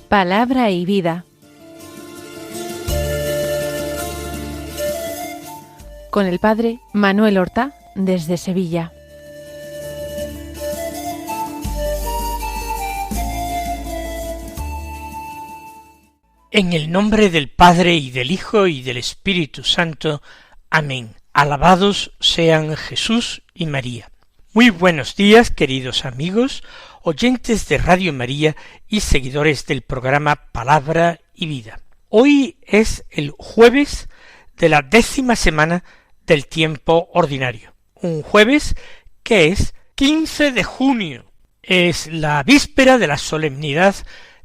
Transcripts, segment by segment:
Palabra y vida. Con el padre Manuel Horta, desde Sevilla. En el nombre del Padre, y del Hijo, y del Espíritu Santo. Amén. Alabados sean Jesús y María. Muy buenos días, queridos amigos, oyentes de Radio María y seguidores del programa Palabra y Vida. Hoy es el jueves de la 10ª semana del tiempo ordinario. Un jueves que es 15 de junio. Es la víspera de la solemnidad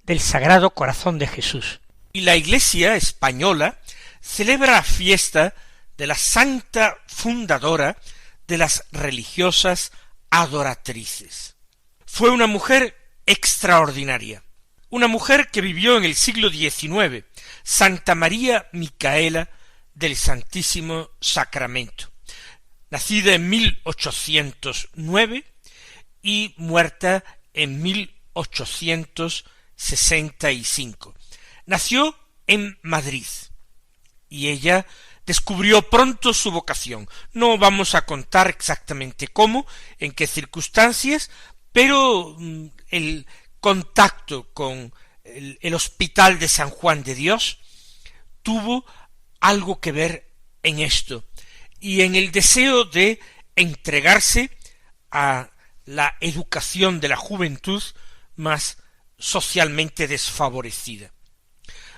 del Sagrado Corazón de Jesús. Y la Iglesia española celebra la fiesta de la santa fundadora de las religiosas adoratrices. Fue una mujer extraordinaria, una mujer que vivió en el siglo XIX, Santa María Micaela del Santísimo Sacramento, nacida en 1809 y muerta en 1865. Nació en Madrid y ella descubrió pronto su vocación. No vamos a contar exactamente cómo, en qué circunstancias, pero el contacto con el Hospital de San Juan de Dios tuvo algo que ver en esto y en el deseo de entregarse a la educación de la juventud más socialmente desfavorecida.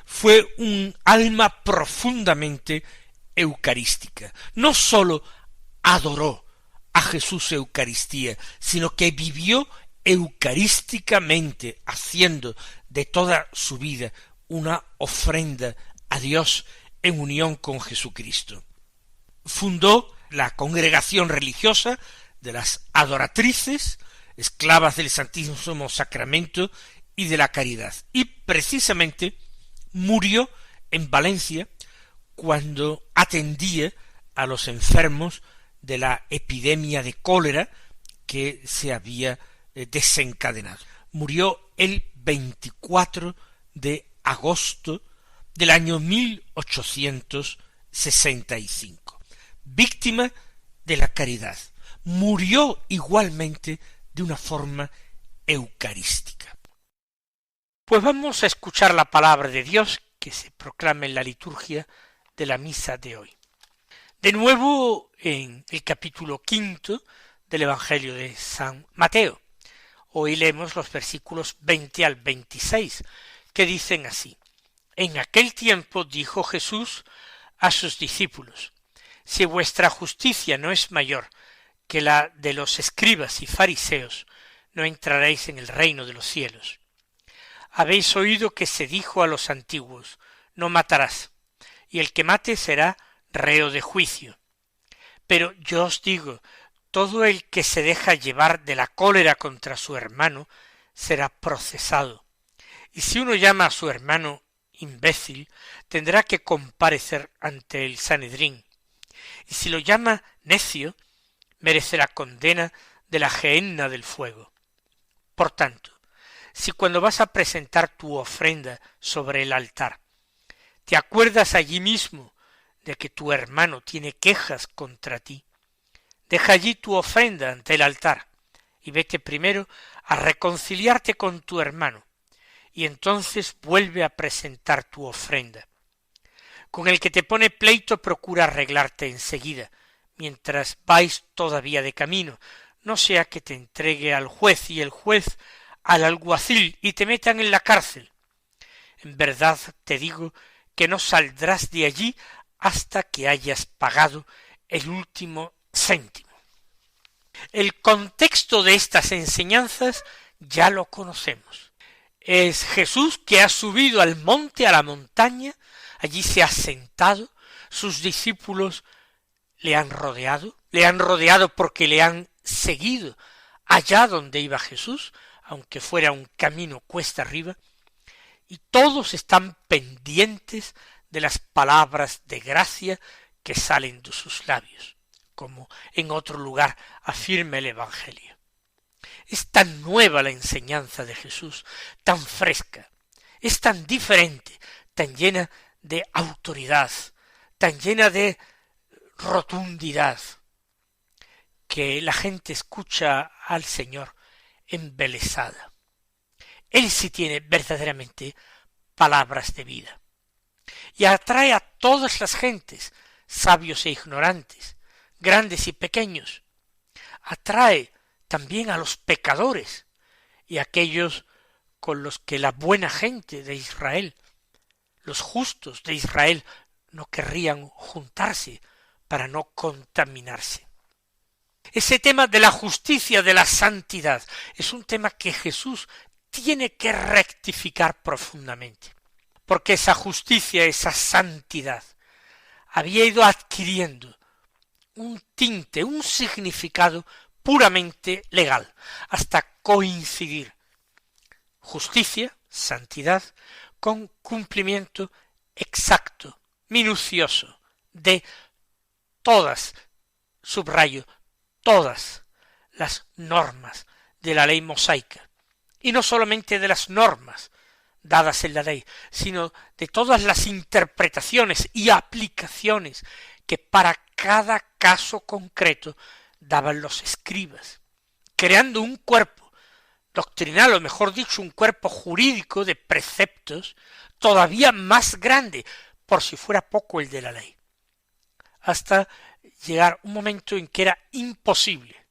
Fue un alma profundamente eucarística. No sólo adoró a Jesús Eucaristía, sino que vivió eucarísticamente, haciendo de toda su vida una ofrenda a Dios en unión con Jesucristo. Fundó la congregación religiosa de las adoratrices, esclavas del Santísimo Sacramento y de la caridad, y precisamente murió en Valencia cuando atendía a los enfermos de la epidemia de cólera que se había desencadenado. Murió el 24 de agosto del año 1865, víctima de la caridad. Murió igualmente de una forma eucarística. Pues vamos a escuchar la palabra de Dios que se proclama en la liturgia de la misa de hoy. De nuevo en el capítulo 5 del Evangelio de San Mateo. Hoy leemos los versículos 20 al 26, que dicen así: En aquel tiempo dijo Jesús a sus discípulos: Si vuestra justicia no es mayor que la de los escribas y fariseos, no entraréis en el reino de los cielos. Habéis oído que se dijo a los antiguos: no matarás, y el que mate será reo de juicio. Pero yo os digo, todo el que se deja llevar de la cólera contra su hermano será procesado. Y si uno llama a su hermano imbécil, tendrá que comparecer ante el Sanedrín. Y si lo llama necio, merecerá condena de la gehenna del fuego. Por tanto, si cuando vas a presentar tu ofrenda sobre el altar, te acuerdas allí mismo de que tu hermano tiene quejas contra ti, deja allí tu ofrenda ante el altar y vete primero a reconciliarte con tu hermano, y entonces vuelve a presentar tu ofrenda. Con el que te pone pleito procura arreglarte enseguida, mientras vais todavía de camino, no sea que te entregue al juez y el juez al alguacil y te metan en la cárcel. En verdad te digo que no saldrás de allí hasta que hayas pagado el último céntimo. El contexto de estas enseñanzas ya lo conocemos. Es Jesús que ha subido al monte, a la montaña, allí se ha sentado, sus discípulos le han rodeado porque le han seguido allá donde iba Jesús, aunque fuera un camino cuesta arriba, y todos están pendientes de las palabras de gracia que salen de sus labios, como en otro lugar afirma el Evangelio. Es tan nueva la enseñanza de Jesús, tan fresca, Es tan diferente, tan llena de autoridad, tan llena de rotundidad, que la gente escucha al Señor embelesada. Él sí tiene verdaderamente palabras de vida. Y atrae a todas las gentes, sabios e ignorantes, grandes y pequeños. Atrae también a los pecadores y a aquellos con los que la buena gente de Israel, los justos de Israel, no querrían juntarse para no contaminarse. Ese tema de la justicia, de la santidad, es un tema que Jesús tiene que rectificar profundamente, porque esa justicia, esa santidad, había ido adquiriendo un tinte, un significado puramente legal, hasta coincidir justicia, santidad, con cumplimiento exacto, minucioso, de todas, subrayo, todas las normas de la ley mosaica, y no solamente de las normas dadas en la ley, sino de todas las interpretaciones y aplicaciones que para cada caso concreto daban los escribas, creando un cuerpo doctrinal, o mejor dicho, un cuerpo jurídico de preceptos todavía más grande, por si fuera poco el de la ley, hasta llegar un momento en que era imposible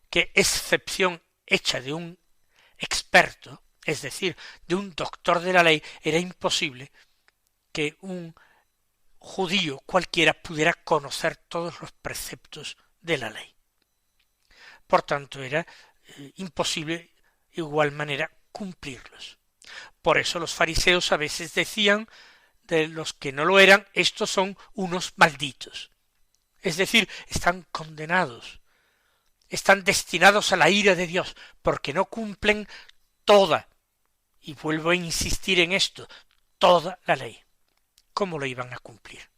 que, excepción hecha de un experto, es decir, de un doctor de la ley, era imposible que un judío cualquiera pudiera conocer todos los preceptos de la ley. Por tanto, era imposible de igual manera cumplirlos. Por eso los fariseos a veces decían de los que no lo eran, estos son unos malditos. Es decir, están condenados, están destinados a la ira de Dios, porque no cumplen toda, y vuelvo a insistir en esto, toda la ley. ¿Cómo lo iban a cumplir?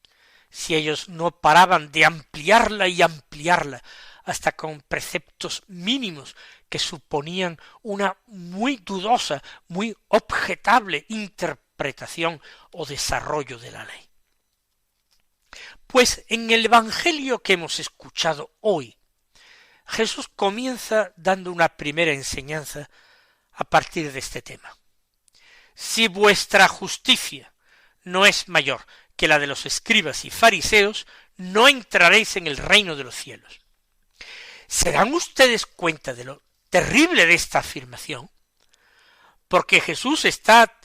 Si ellos no paraban de ampliarla y ampliarla, hasta con preceptos mínimos que suponían una muy dudosa, muy objetable interpretación o desarrollo de la ley. Pues en el Evangelio que hemos escuchado hoy, Jesús comienza dando una primera enseñanza a partir de este tema. Si vuestra justicia no es mayor que la de los escribas y fariseos, no entraréis en el reino de los cielos. ¿Se dan ustedes cuenta de lo terrible de esta afirmación? Porque Jesús está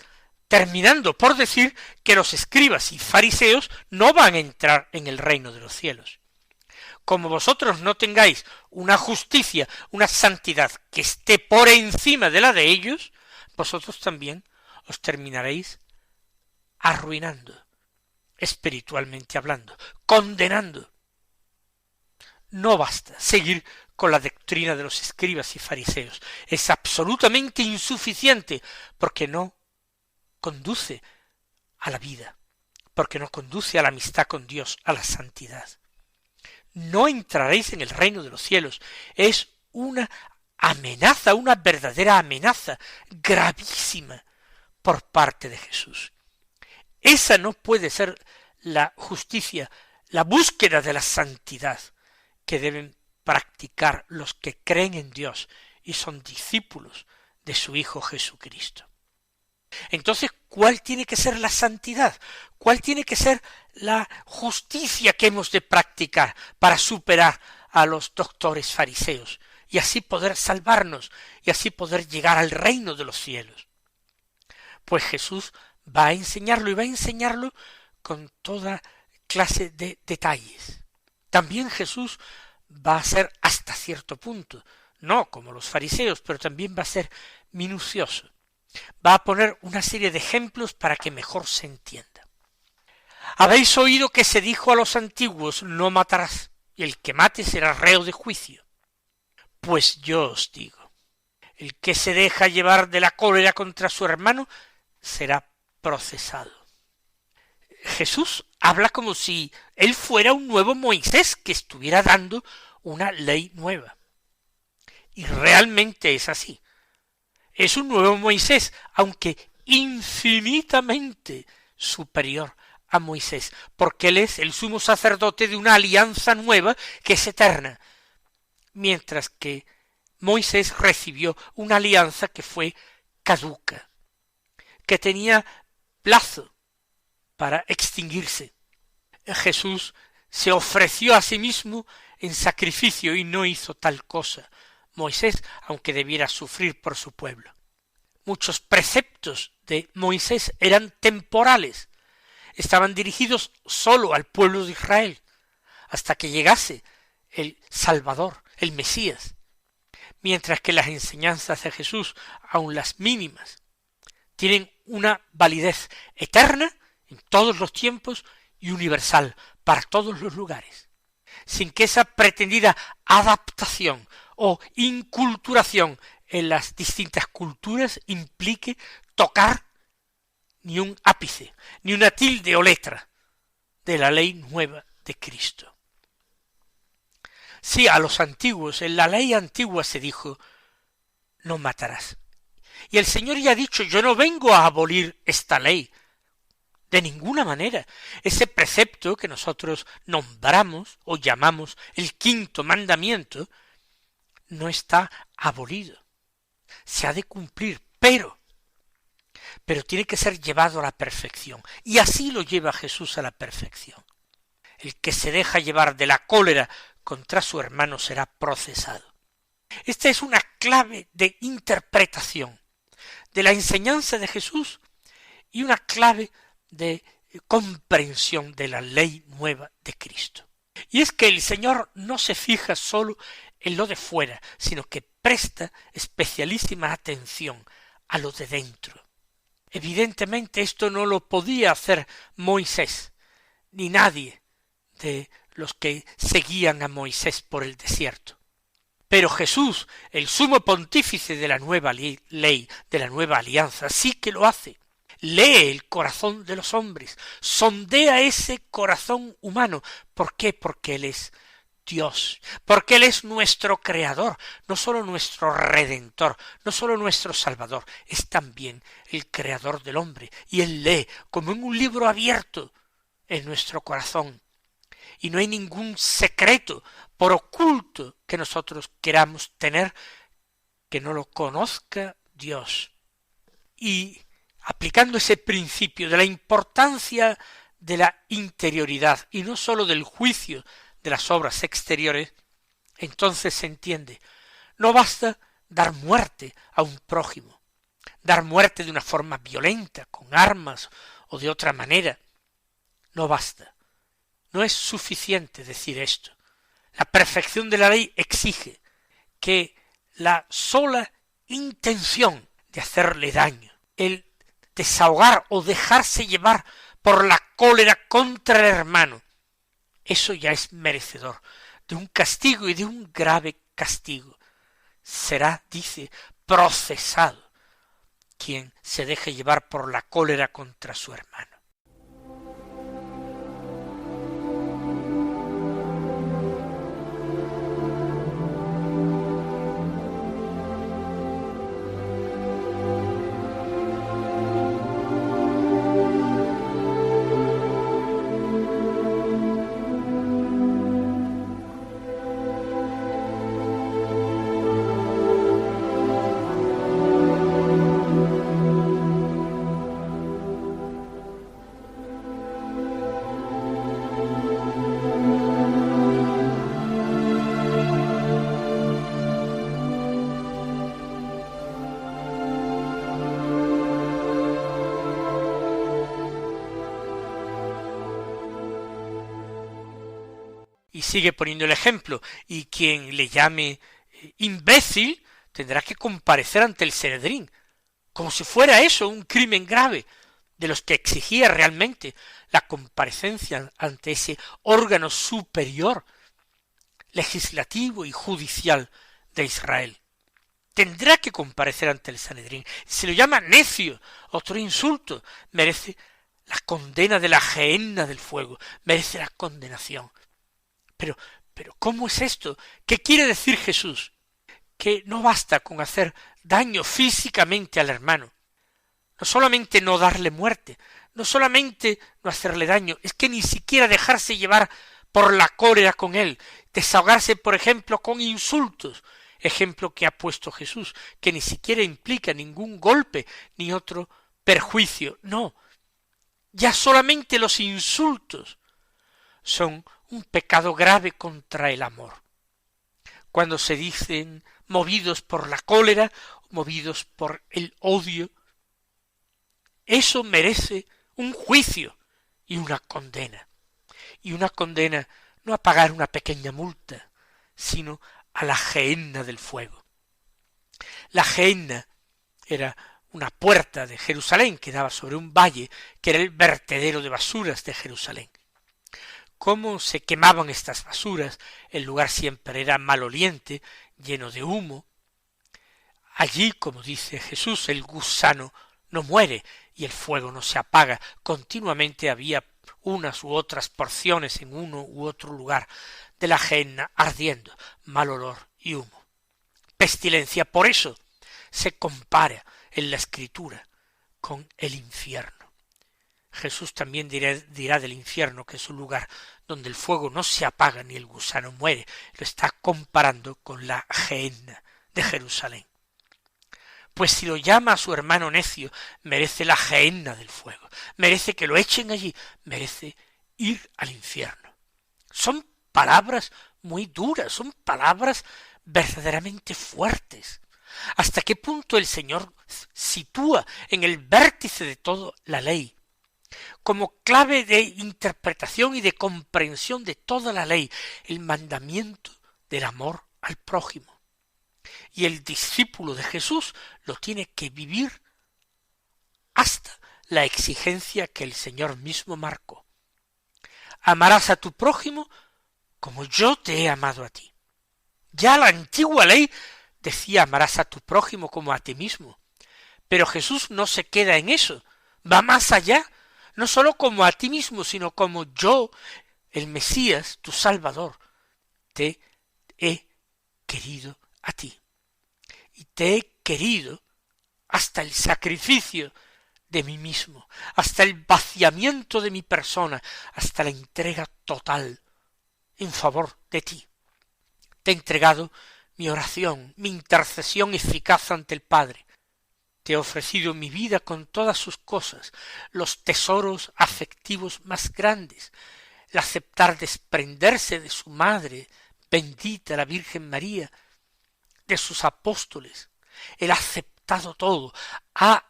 terminando por decir que los escribas y fariseos no van a entrar en el reino de los cielos. Como vosotros no tengáis una justicia, una santidad que esté por encima de la de ellos, vosotros también os terminaréis arruinando, espiritualmente hablando, condenando. No basta seguir con la doctrina de los escribas y fariseos. Es absolutamente insuficiente porque no conduce a la vida, porque no conduce a la amistad con Dios, a la santidad. No entraréis en el reino de los cielos. Es una amenaza, una verdadera amenaza gravísima por parte de Jesús. Esa no puede ser la justicia, la búsqueda de la santidad que deben practicar los que creen en Dios y son discípulos de su Hijo Jesucristo. Entonces, ¿cuál tiene que ser la santidad? ¿Cuál tiene que ser la justicia que hemos de practicar para superar a los doctores fariseos y así poder salvarnos y así poder llegar al reino de los cielos? Pues Jesús va a enseñarlo y va a enseñarlo con toda clase de detalles. También Jesús va a ser hasta cierto punto, no como los fariseos, pero también va a ser minucioso. Va a poner una serie de ejemplos para que mejor se entienda. Habéis oído que se dijo a los antiguos, no matarás, y el que mate será reo de juicio. Pues yo os digo, el que se deja llevar de la cólera contra su hermano será procesado. Jesús habla como si él fuera un nuevo Moisés que estuviera dando una ley nueva. Y realmente es así. Es un nuevo Moisés, aunque infinitamente superior a Moisés, porque él es el sumo sacerdote de una alianza nueva que es eterna, mientras que Moisés recibió una alianza que fue caduca, que tenía plazo para extinguirse. Jesús se ofreció a sí mismo en sacrificio y no hizo tal cosa Moisés, aunque debiera sufrir por su pueblo. Muchos preceptos de Moisés eran temporales, estaban dirigidos sólo al pueblo de Israel, hasta que llegase el Salvador, el Mesías, mientras que las enseñanzas de Jesús, aun las mínimas, tienen una validez eterna en todos los tiempos y universal para todos los lugares, sin que esa pretendida adaptación o inculturación en las distintas culturas implique tocar ni un ápice, ni una tilde o letra de la ley nueva de Cristo. Sí, a los antiguos, en la ley antigua se dijo, no matarás. Y el Señor ya ha dicho, yo no vengo a abolir esta ley, de ninguna manera. Ese precepto que nosotros nombramos o llamamos el quinto mandamiento, no está abolido. Se ha de cumplir, pero tiene que ser llevado a la perfección. Y así lo lleva Jesús a la perfección. El que se deja llevar de la cólera contra su hermano será procesado. Esta es una clave de interpretación de la enseñanza de Jesús y una clave de comprensión de la ley nueva de Cristo. Y es que el Señor no se fija solo en lo de fuera, sino que presta especialísima atención a lo de dentro. Evidentemente esto no lo podía hacer Moisés, ni nadie de los que seguían a Moisés por el desierto. Pero Jesús, el sumo pontífice de la nueva ley, de la nueva alianza, sí que lo hace. Lee el corazón de los hombres, sondea ese corazón humano. ¿Por qué? Porque Él es Dios, porque Él es nuestro Creador, no sólo nuestro Redentor, no sólo nuestro Salvador, es también el Creador del hombre, y Él lee como en un libro abierto en nuestro corazón, y no hay ningún secreto, por oculto que nosotros queramos tener, que no lo conozca Dios. Y aplicando ese principio de la importancia de la interioridad, y no sólo del juicio de las obras exteriores, entonces se entiende, no basta dar muerte a un prójimo, dar muerte de una forma violenta, con armas o de otra manera, no basta, no es suficiente decir esto. La perfección de la ley exige que la sola intención de hacerle daño, el desahogar o dejarse llevar por la cólera contra el hermano, eso ya es merecedor de un castigo y de un grave castigo. Será, dice, procesado quien se deje llevar por la cólera contra su hermano. Y sigue poniendo el ejemplo, y quien le llame imbécil tendrá que comparecer ante el Sanedrín, como si fuera eso un crimen grave, de los que exigía realmente la comparecencia ante ese órgano superior, legislativo y judicial de Israel. Tendrá que comparecer ante el Sanedrín. Se lo llama necio, otro insulto, merece la condena de la gehenna del fuego, merece la condenación. Pero ¿cómo es esto? ¿Qué quiere decir Jesús? Que no basta con hacer daño físicamente al hermano, no solamente no darle muerte, no solamente no hacerle daño, es que ni siquiera dejarse llevar por la cólera con él, desahogarse, por ejemplo, con insultos, ejemplo que ha puesto Jesús, que ni siquiera implica ningún golpe ni otro perjuicio, no, ya solamente los insultos son un pecado grave contra el amor. Cuando se dicen movidos por la cólera, movidos por el odio, eso merece un juicio y una condena. Y una condena no a pagar una pequeña multa, sino a la gehenna del fuego. La gehenna era una puerta de Jerusalén que daba sobre un valle que era el vertedero de basuras de Jerusalén. Cómo se quemaban estas basuras, el lugar siempre era maloliente, lleno de humo. Allí, como dice Jesús, el gusano no muere y el fuego no se apaga, continuamente había unas u otras porciones en uno u otro lugar de la gehenna ardiendo, mal olor y humo. Pestilencia, por eso se compara en la Escritura con el infierno. Jesús también dirá del infierno que es un lugar donde el fuego no se apaga ni el gusano muere. Lo está comparando con la gehenna de Jerusalén. Pues si lo llama a su hermano necio, merece la gehenna del fuego, merece que lo echen allí, merece ir al infierno. Son palabras muy duras, son palabras verdaderamente fuertes. ¿Hasta qué punto el Señor sitúa en el vértice de todo la ley? Como clave de interpretación y de comprensión de toda la ley, el mandamiento del amor al prójimo. Y el discípulo de Jesús lo tiene que vivir hasta la exigencia que el Señor mismo marcó. Amarás a tu prójimo como yo te he amado a ti. Ya la antigua ley decía amarás a tu prójimo como a ti mismo. Pero Jesús no se queda en eso, va más allá, no sólo como a ti mismo, sino como yo, el Mesías, tu Salvador, te he querido a ti. Y te he querido hasta el sacrificio de mí mismo, hasta el vaciamiento de mi persona, hasta la entrega total en favor de ti. Te he entregado mi oración, mi intercesión eficaz ante el Padre. Te he ofrecido mi vida con todas sus cosas, los tesoros afectivos más grandes, el aceptar desprenderse de su madre, bendita la Virgen María, de sus apóstoles. Él ha aceptado todo, ha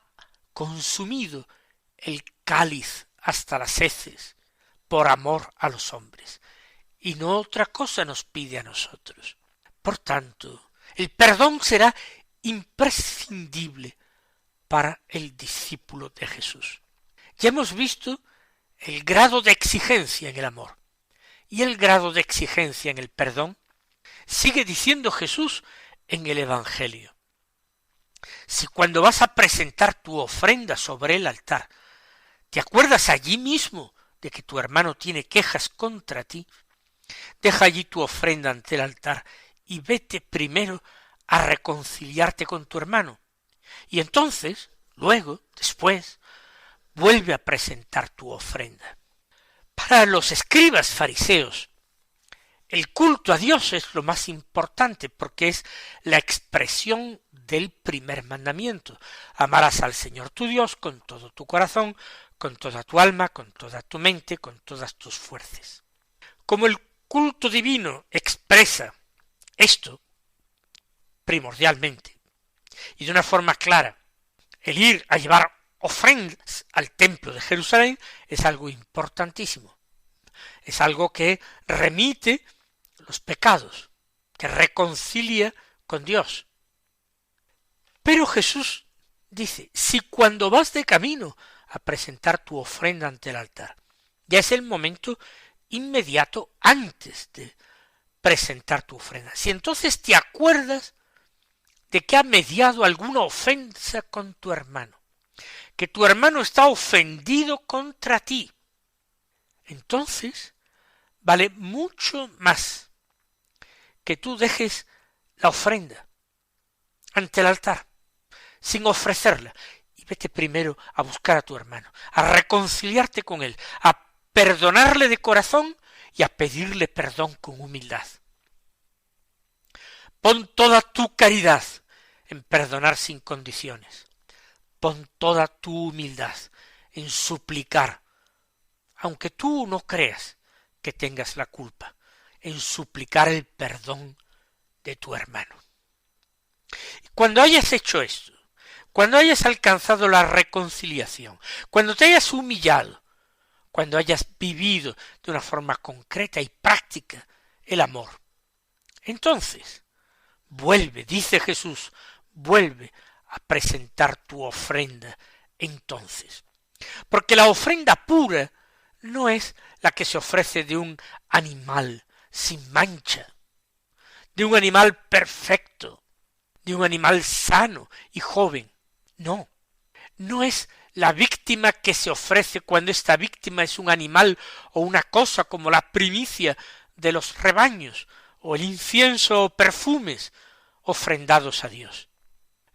consumido el cáliz hasta las heces, por amor a los hombres, y no otra cosa nos pide a nosotros. Por tanto, el perdón será imprescindible para el discípulo de Jesús. Ya hemos visto el grado de exigencia en el amor y el grado de exigencia en el perdón. Sigue diciendo Jesús en el Evangelio: si cuando vas a presentar tu ofrenda sobre el altar, te acuerdas allí mismo de que tu hermano tiene quejas contra ti, deja allí tu ofrenda ante el altar y vete primero a reconciliarte con tu hermano. Y entonces, luego, después, vuelve a presentar tu ofrenda. Para los escribas fariseos, el culto a Dios es lo más importante porque es la expresión del primer mandamiento. Amarás al Señor tu Dios con todo tu corazón, con toda tu alma, con toda tu mente, con todas tus fuerzas. Como el culto divino expresa esto primordialmente y de una forma clara, el ir a llevar ofrendas al templo de Jerusalén es algo importantísimo. Es algo que remite los pecados, que reconcilia con Dios. Pero Jesús dice, si cuando vas de camino a presentar tu ofrenda ante el altar, ya es el momento inmediato antes de presentar tu ofrenda. Si entonces te acuerdas de que ha mediado alguna ofensa con tu hermano, que tu hermano está ofendido contra ti, entonces vale mucho más que tú dejes la ofrenda ante el altar sin ofrecerla y y vete primero a buscar a tu hermano, a reconciliarte con él, a perdonarle de corazón y a pedirle perdón con humildad. Pon toda tu caridad en perdonar sin condiciones. Pon toda tu humildad en suplicar, aunque tú no creas que tengas la culpa, en suplicar el perdón de tu hermano. Y cuando hayas hecho esto, cuando hayas alcanzado la reconciliación, cuando te hayas humillado, cuando hayas vivido de una forma concreta y práctica el amor, entonces vuelve, dice Jesús, vuelve a presentar tu ofrenda entonces. Porque la ofrenda pura no es la que se ofrece de un animal sin mancha, de un animal perfecto, de un animal sano y joven. No, no es la víctima que se ofrece cuando esta víctima es un animal o una cosa como la primicia de los rebaños o el incienso o perfumes ofrendados a Dios.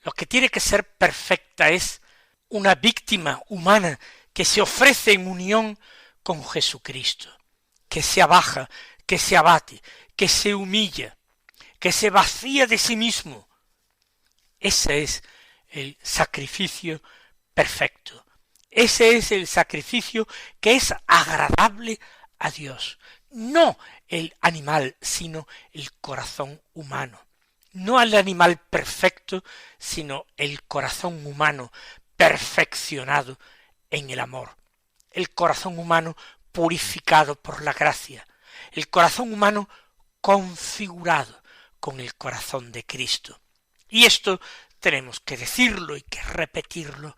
Lo que tiene que ser perfecta es una víctima humana que se ofrece en unión con Jesucristo, que se abaja, que se abate, que se humilla, que se vacía de sí mismo. Ese es el sacrificio perfecto. Ese es el sacrificio que es agradable a Dios. No el animal, sino el corazón humano. No al animal perfecto, sino el corazón humano perfeccionado en el amor. El corazón humano purificado por la gracia. El corazón humano configurado con el corazón de Cristo. Y esto tenemos que decirlo y que repetirlo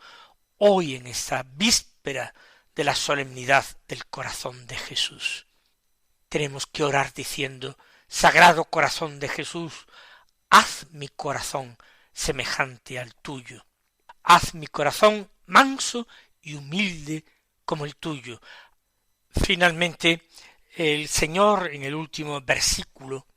hoy en esta víspera de la solemnidad del corazón de Jesús. Tenemos que orar diciendo: Sagrado Corazón de Jesús, haz mi corazón semejante al tuyo. Haz mi corazón manso y humilde como el tuyo. Finalmente, el Señor en el último versículo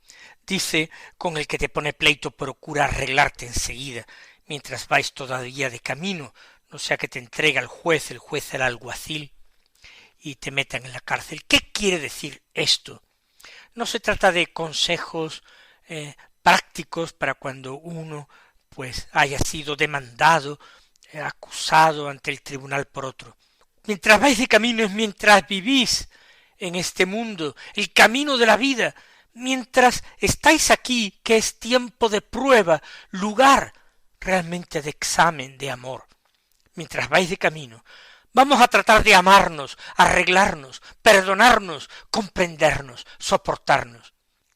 dice: con el que te pone pleito procura arreglarte enseguida, mientras vais todavía de camino, no sea que te entregue al juez, el juez al alguacil, y te metan en la cárcel. ¿Qué quiere decir esto? No se trata de consejos prácticos para cuando uno pues haya sido demandado, acusado ante el tribunal por otro. Mientras vais de camino es mientras vivís en este mundo, el camino de la vida, mientras estáis aquí, que es tiempo de prueba, lugar realmente de examen de amor. Mientras vais de camino, vamos a tratar de amarnos, arreglarnos, perdonarnos, comprendernos, soportarnos.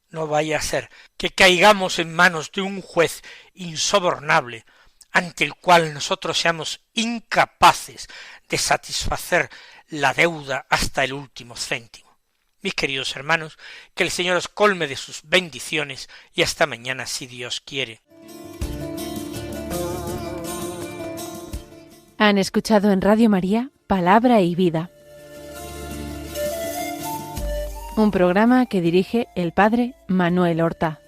No vaya a ser que caigamos en manos de un juez insobornable, ante el cual nosotros seamos incapaces de satisfacer la deuda hasta el último céntimo. Mis queridos hermanos, que el Señor os colme de sus bendiciones y hasta mañana si Dios quiere. Han escuchado en Radio María Palabra y Vida, un programa que dirige el Padre Manuel Horta.